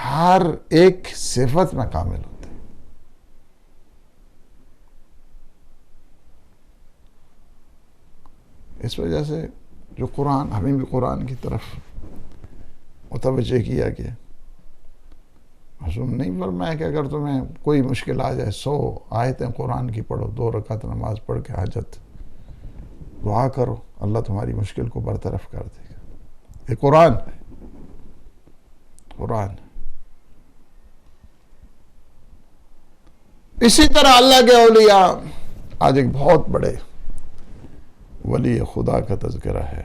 ہر ایک صفت میں کامل ہوتے ہیں. اس وجہ سے جو قرآن، ہمیں بھی قرآن کی طرف متوجہ کیا گیا. معصوم نہیں فرمایا کہ اگر تمہیں کوئی مشکل آ جائے 100 آیتیں قرآن کی پڑھو، 2 رکعت نماز پڑھ کے حاجت دعا کرو، اللہ تمہاری مشکل کو برطرف کر دے گا. یہ قرآن ہے، قرآن. اسی طرح اللہ کے اولیاء، آج ایک بہت بڑے ولی خدا کا تذکرہ ہے.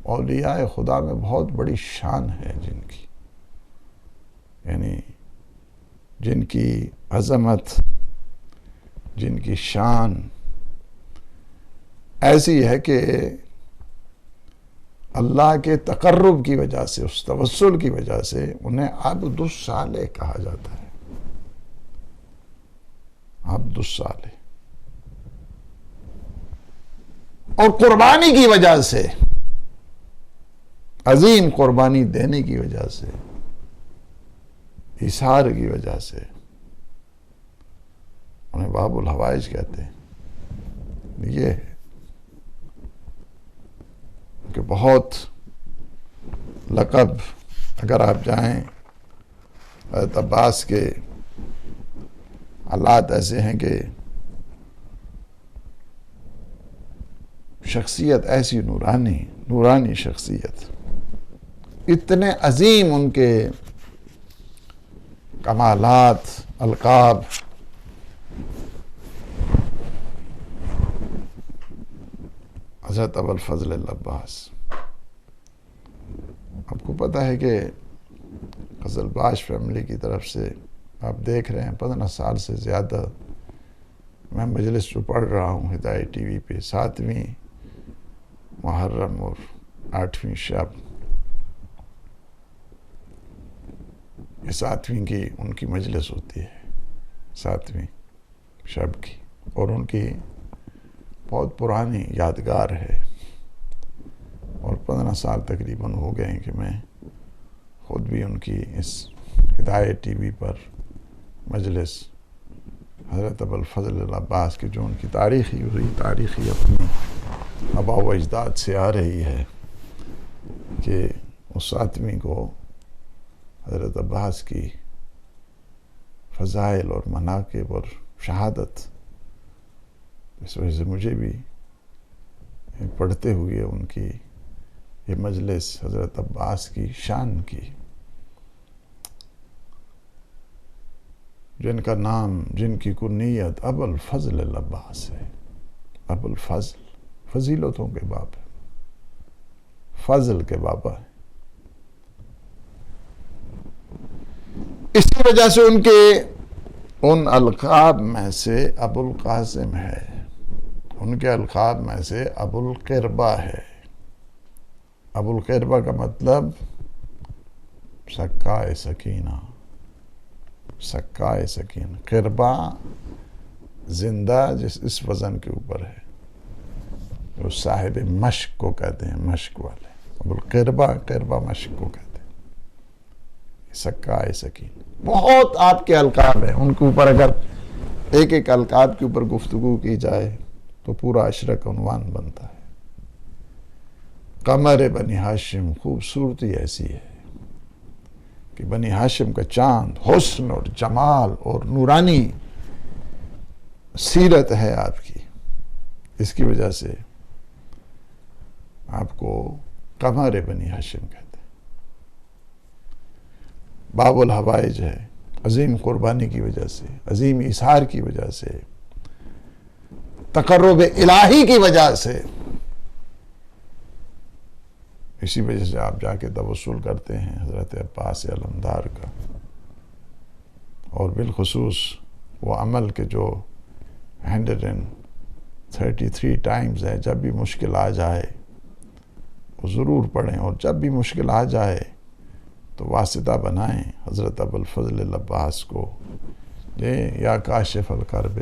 اولیاء خدا میں بہت بڑی شان ہے جن کی، یعنی جن کی عظمت، جن کی شان ایسی ہے کہ اللہ کے تقرب کی وجہ سے، اس توسل کی وجہ سے انہیں عبد الصالح کہا جاتا ہے. عبد الصالح. اور قربانی کی وجہ سے، عظیم قربانی دینے کی وجہ سے، اثار کی وجہ سے انہیں باب الحوائج کہتے ہیں. یہ ہے کہ بہت لقب، اگر آپ جائیں حضرت عباس کے حالات ایسے ہیں کہ شخصیت ایسی نورانی شخصیت، اتنے عظیم ان کے کمالات، القاب. حضرت ابوالفضل العباس، آپ کو پتہ ہے کہ قزلباش فیملی کی طرف سے آپ دیکھ رہے ہیں 15 سال سے زیادہ میں مجلس جو پڑھ رہا ہوں ہدایت ٹی وی پہ، 7ویں محرم اور 8ویں شب، یہ 7ویں کی ان کی مجلس ہوتی ہے، 7ویں شب کی، اور ان کی بہت پرانی یادگار ہے. اور 15 سال تقریباً ہو گئے ہیں کہ میں خود بھی ان کی اس ہدایت ٹی وی پر مجلس حضرت ابوالفضل العباس کی جو ان کی تاریخی اپنی آباء و اجداد سے آ رہی ہے کہ اس 7ویں کو حضرت عباس کی فضائل اور مناقب اور شہادت، اس وجہ سے مجھے بھی پڑھتے ہوئے ان کی یہ مجلس حضرت عباس کی شان کی، جن کا نام، جن کی کنیت ابوالفضل العباس ہے. ابوالفضل فضیلتوں کے باپ ہے، فضل کے بابا ہے. اسی وجہ سے ان کے ان القاب میں سے ابو القاسم ہے، ان کے القاب میں سے ابو القربہ ہے. ابو القربہ کا مطلب سکائے سکینہ، سکائے سکینہ. قربہ زندہ اس وزن کے اوپر ہے، جو صاحب مشق کو کہتے ہیں، مشق والے. ابو القربہ، قربہ مشق کو کہتے ہیں. سکائے سکینہ. بہت آپ کے القاب ہیں، ان کے اوپر اگر ایک ایک القاب کے اوپر گفتگو کی جائے تو پورا اشرق عنوان بنتا ہے. قمر بنی ہاشم، خوبصورتی ایسی ہے کہ بنی ہاشم کا چاند، حسن اور جمال اور نورانی سیرت ہے آپ کی. اس کی وجہ سے آپ کو قمر بنی ہاشم کہتے ہیں. باب الحوائج ہے، عظیم قربانی کی وجہ سے، عظیم ایثار کی وجہ سے، تقرب الہی کی وجہ سے. اسی وجہ سے آپ جا کے توسل کرتے ہیں حضرت عباس علمدار کا. اور بالخصوص وہ عمل کے جو 133 ٹائمز ہے، جب بھی مشکل آ جائے وہ ضرور پڑھیں، اور جب بھی مشکل آ جائے تو واسطہ بنائیں حضرت ابوالفضل العباس کو، یا کاشف الکرب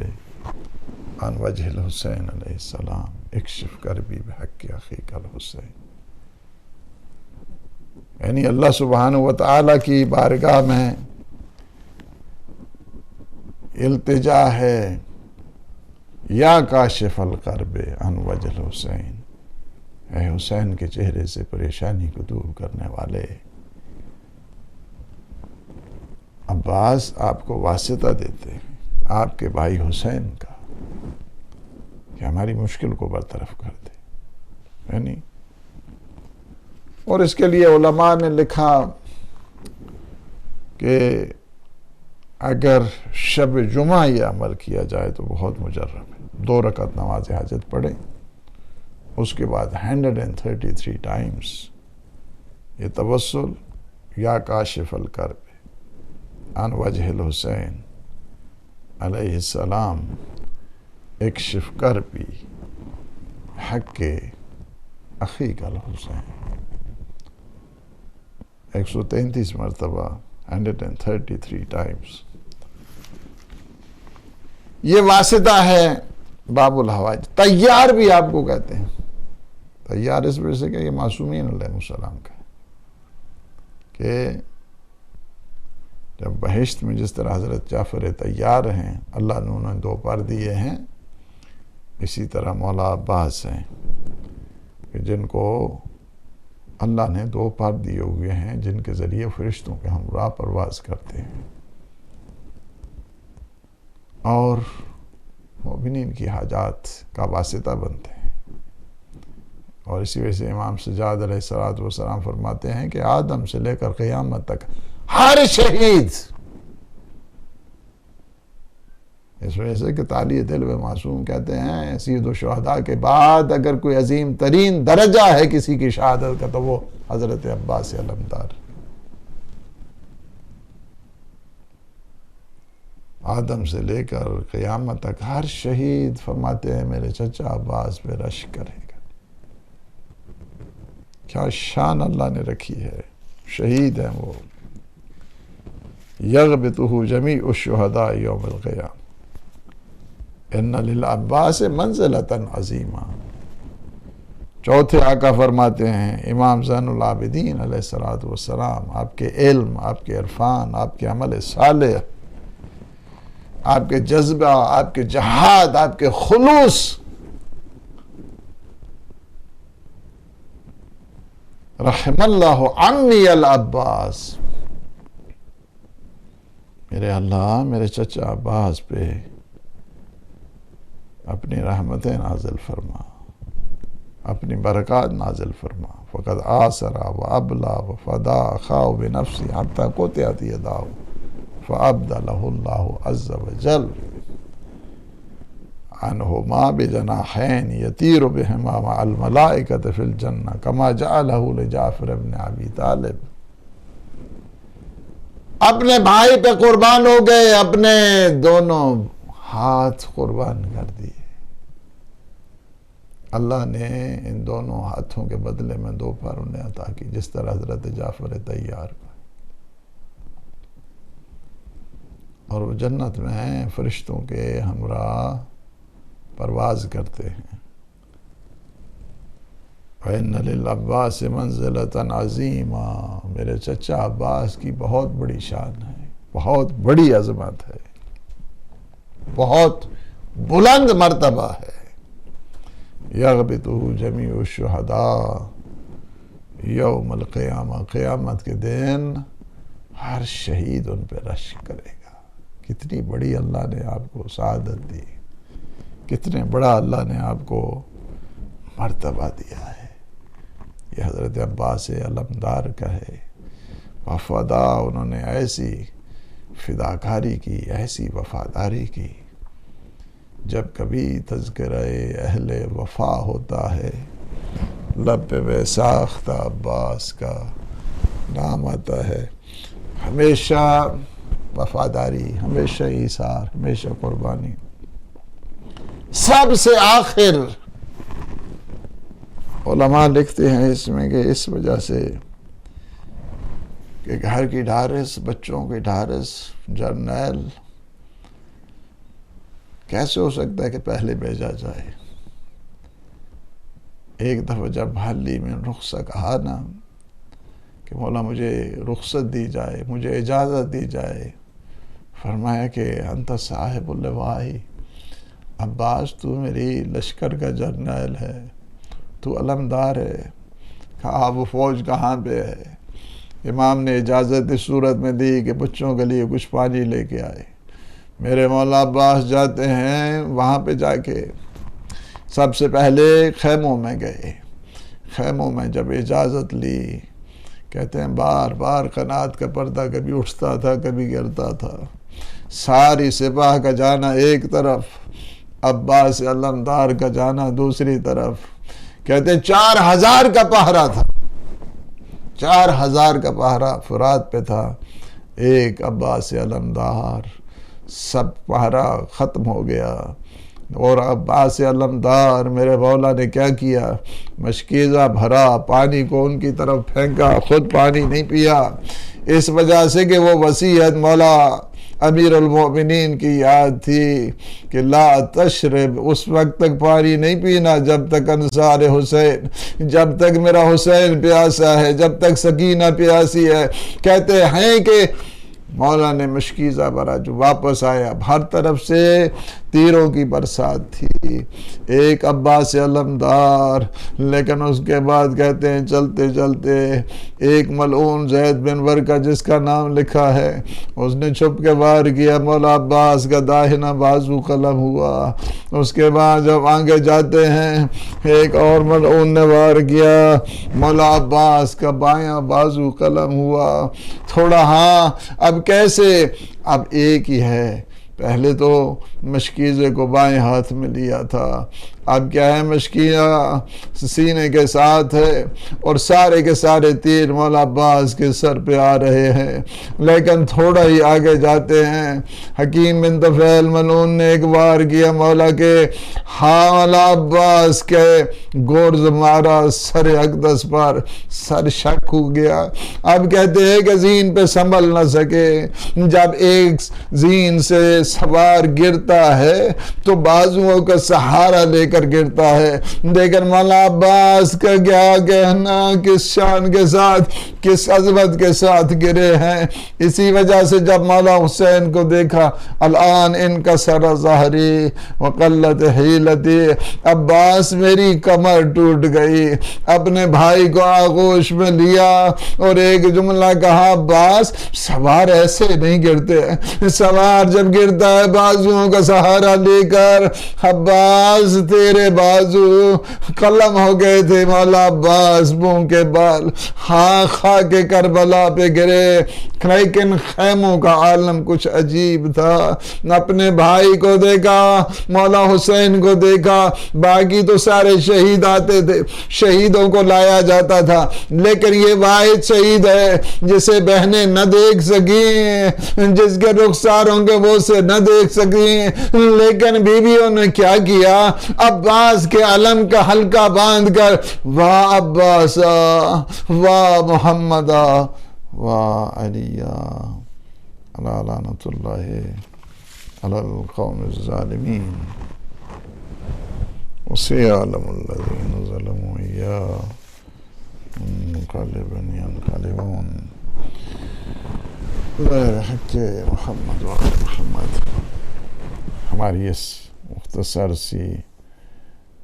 عن وجہ الحسین علیہ السلام اکشف کربی بحق اخیک الحسین. یعنی اللہ سبحانہ وتعالی کی بارگاہ میں التجا ہے، یا کاشف الکرب عن وجہ الحسین، اے حسین کے چہرے سے پریشانی کو دور کرنے والے. عباس آپ کو واسطہ دیتے ہیں آپ کے بھائی حسین کا کہ ہماری مشکل کو برطرف کر دے. یعنی اور اس کے لیے علماء نے لکھا کہ اگر شب جمعہ یہ عمل کیا جائے تو بہت مجرب ہے. 2 رکعت نماز حاجت پڑھیں، اس کے بعد 133 ٹائمز یہ توسل یا کاشف الکرب عن وجہ الحسین علیہ السلام اکشف کربی حق اخیک الحسین 133 مرتبہ 133 ٹائمز. یہ واسطہ ہے باب الحوائج. تیار بھی آپ کو کہتے ہیں. تیار اس وجہ سے کہ یہ معصومین علیہ السلام کا کہ جب بہشت میں جس طرح حضرت جعفر تیار ہیں اللہ نے انہیں 2 پر دیے ہیں، اسی طرح مولا عباس ہیں کہ جن کو اللہ نے 2 پر دیے ہوئے ہیں، جن کے ذریعے فرشتوں کے ہمراہ پرواز کرتے ہیں اور مومنین کی حاجات کا واسطہ بنتے ہیں. اور اسی وجہ سے امام سجاد علیہ السلام فرماتے ہیں کہ آدم سے لے کر قیامت تک ہر شہید، اس وجہ سے کہ تعالی دل و معصوم کہتے ہیں سید الشہداء کے بعد اگر کوئی عظیم ترین درجہ ہے کسی کی شہادت کا تو وہ حضرت عباس علمدار. آدم سے لے کر قیامت تک ہر شہید فرماتے ہیں میرے چچا عباس پہ رشک کرے گا. کیا شان اللہ نے رکھی ہے. شہید ہیں وہ. یغبطہ جمیع الشہداء یوم القیامہ ان للعباس منزلۃ عظیمہ. چوتھے آقا فرماتے ہیں امام زین العابدین علیہ السلام آپ کے علم، آپ کے عرفان، آپ کے عمل صالح، آپ کے جذبہ، آپ کے جہاد، آپ کے خلوص رحم اللہ عنی العباس، میرے اللہ میرے چچا عباس پہ اپنی رحمتیں نازل فرما، اپنی برکات نازل فرما. فقد آسرا و ابلا و فدا خاو بنفسی حتی قطعت یداہ فابدلہ اللہ عز وجل عنہما بجناحین یطیر بہما مع الملائکۃ فی الجنہ کما جعلہ لجعفر ابن ابی طالب. اپنے بھائی پہ قربان ہو گئے، اپنے دونوں ہاتھ قربان کر دیے. اللہ نے ان دونوں ہاتھوں کے بدلے میں 2 پر انہیں عطا کی، جس طرح حضرت جعفر تیار کا. اور وہ جنت میں ہیں، فرشتوں کے ہمراہ پرواز کرتے ہیں. وَإِنَّ لِلْعَبَّاسِ مَنزِلَةً عَظِيمًا، میرے چچا عباس کی بہت بڑی شان ہے، بہت بڑی عظمت ہے، بہت بلند مرتبہ ہے. یغبطہ جمیع الشہداء یوم القیامہ، قیامت کے دن ہر شہید ان پہ رشک کرے گا. کتنی بڑی اللہ نے آپ کو سعادت دی، کتنے بڑا اللہ نے آپ کو مرتبہ دیا ہے. یہ حضرت عباس علمدار کا ہے. وفادا، انہوں نے ایسی فداکاری کی، ایسی وفاداری کی. جب کبھی تذکرہ اہل وفا ہوتا ہے لب پہ بے ساختہ عباس کا نام آتا ہے. ہمیشہ وفاداری، ہمیشہ ایثار، ہمیشہ قربانی. سب سے آخر علماء لکھتے ہیں اس میں کہ اس وجہ سے کہ گھر کی ڈھارس، بچوں کی ڈھارس، جرنیل کیسے ہو سکتا ہے کہ پہلے بھیجا جائے؟ ایک دفعہ جب حلی میں رخصت کہا نا کہ مولا مجھے رخصت دی جائے، مجھے اجازت دی جائے، فرمایا کہ انت صاحب اللواء، عباس تو میری لشکر کا جرنیل ہے، تو علمدار ہے۔ کہا وہ فوج کہاں پہ ہے؟ امام نے اجازت اس صورت میں دی کہ بچوں کے لیے کچھ پانی لے کے آئے۔ میرے مولا عباس جاتے ہیں، وہاں پہ جا کے سب سے پہلے خیموں میں گئے۔ خیموں میں جب اجازت لی، کہتے ہیں بار بار قنات کا پردہ کبھی اٹھتا تھا کبھی گرتا تھا، ساری سپاہ کا جانا ایک طرف، عباس علمدار کا جانا دوسری طرف۔ کہتے ہیں 4000 کا پہرا تھا، 4000 کا پہرا فرات پہ تھا، ایک عباس علمدار، سب پہرا ختم ہو گیا۔ اور عباس علمدار میرے مولا نے کیا کیا؟ مشکیزہ بھرا، پانی کو ان کی طرف پھینکا، خود پانی نہیں پیا، اس وجہ سے کہ وہ وصیت مولا امیر المومنین کی یاد تھی کہ لا تشرب، اس وقت تک پانی نہیں پینا جب تک انصار حسین، جب تک میرا حسین پیاسا ہے، جب تک سکینہ پیاسی ہے۔ کہتے ہیں کہ مولا نے مشکیزہ بھرا، جو واپس آیا ہر طرف سے تیروں کی برسات تھی، ایک عباس علمدار، لیکن اس کے بعد کہتے ہیں چلتے چلتے ایک ملعون زید بن ورقہ جس کا نام لکھا ہے، اس نے چھپ کے وار کیا، مولا عباس کا داہنا بازو قلم ہوا۔ اس کے بعد جب آگے جاتے ہیں ایک اور ملعون نے وار کیا، مولا عباس کا بایاں بازو قلم ہوا۔ تھوڑا ہاں اب کیسے؟ اب ایک ہی ہے، پہلے تو مشکیزے کو بائیں ہاتھ میں لیا تھا، اب کیا ہے؟ مشکیزہ سینے کے ساتھ ہے اور سارے کے سارے تیر مولا عباس کے سر پہ آ رہے ہیں۔ لیکن تھوڑا ہی آگے جاتے ہیں، حکیم بن طفیل ملعون نے ایک وار کیا مولا کے، ہاں مولا عباس کے گورز مارا سر اقدس پر، سر شک ہو گیا۔ اب کہتے ہیں کہ زین پہ سنبھل نہ سکے، جب ایک زین سے سوار گرتا ہے تو بازوؤں کا سہارا لے کر گرتا ہے، لیکن مولا عباس کا کیا کہنا، کس شان کے ساتھ، کس عظمت کے ساتھ گرے ہیں۔ اسی وجہ سے جب مولا حسین کو دیکھا، الان ان کا سر ظہری وقلت حیلتی، عباس میری کمر ٹوٹ گئی۔ اپنے بھائی کو آغوش میں لیا اور ایک جملہ کہا، عباس سوار ایسے نہیں گرتے، سوار جب گرتا ہے بازوؤں کا سہارا لے کر، عباس تیرے بازو قلم ہو گئے تھے مولا عباس، منہ کے بال ہاں خاک کربلا پہ گرے۔ لیکن خیموں کا عالم کچھ عجیب تھا، اپنے بھائی کو دیکھا، مولا حسین کو دیکھا، باقی تو سارے شہید آتے تھے، شہیدوں کو لایا جاتا تھا، لیکن یہ واحد شہید ہے جسے بہنیں نہ دیکھ سکیں، جس کے رخساروں کے وہ سے نہ دیکھ سکیں، لیکن بیویوں نے کیا کیا؟ عباس کے علم کا حلقہ باندھ کر، واہ عباس واہ محمد واہ علی علی لعنت اللہ علی القوم الظالمین وسيعلم الذين ظلموا إياه منقلبا ينقلبون غير حق محمد وعلى محمد۔ ہماری اس مختصر سی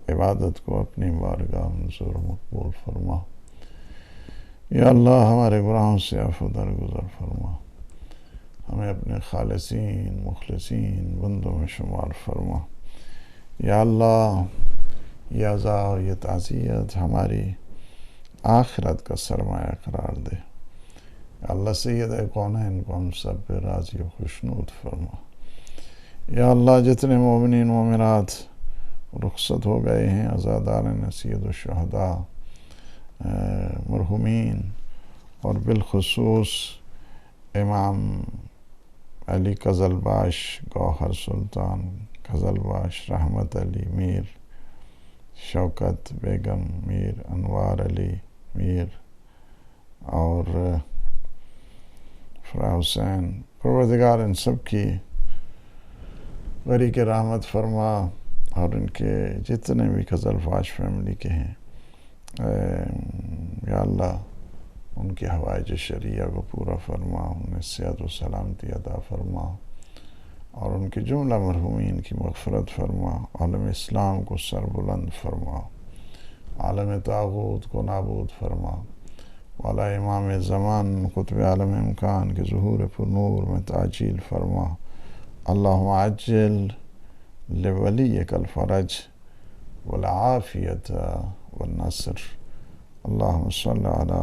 عبادت کو اپنی بارگاہ منظور مقبول فرما۔ یا اللہ ہمارے گناہوں سے عفو درگزر فرما، ہمیں اپنے خالصین مخلصین بندوں میں شمار فرما۔ یا اللہ یہ عزا اور یہ تعزیت ہماری آخرت کا سرمایہ قرار دے۔ یا اللہ سید کونین کو ہم سب پہ راضی و خوشنود فرما۔ یا اللہ جتنے مومنین مومنات رخصت ہو گئے ہیں، عزاداران سید الشہداء، مرحومین، اور بالخصوص امام علی قزلباش، گوہر سلطان قزلباش، رحمت علی میر، شوکت بیگم میر، انوار علی میر اور فرا حسین، پروردگار ان سب کی غریق رحمت فرما، اور ان کے جتنے بھی غزل فاش فیملی کے ہیں یا اللہ ان کی حوائج شرعیہ کو پورا فرما، انہیں صحت و سلامتی عطا فرما، اور ان کے جملہ مرحومین کی مغفرت فرما، عالم اسلام کو سربلند فرما، عالم طاغوت کو نابود فرما، والا امام زمان قطب عالم امکان کے ظہور پر نور میں تعجیل فرما، اللہم عجل لولیک الفرج والعافیت والنصر، اللہم صلی علی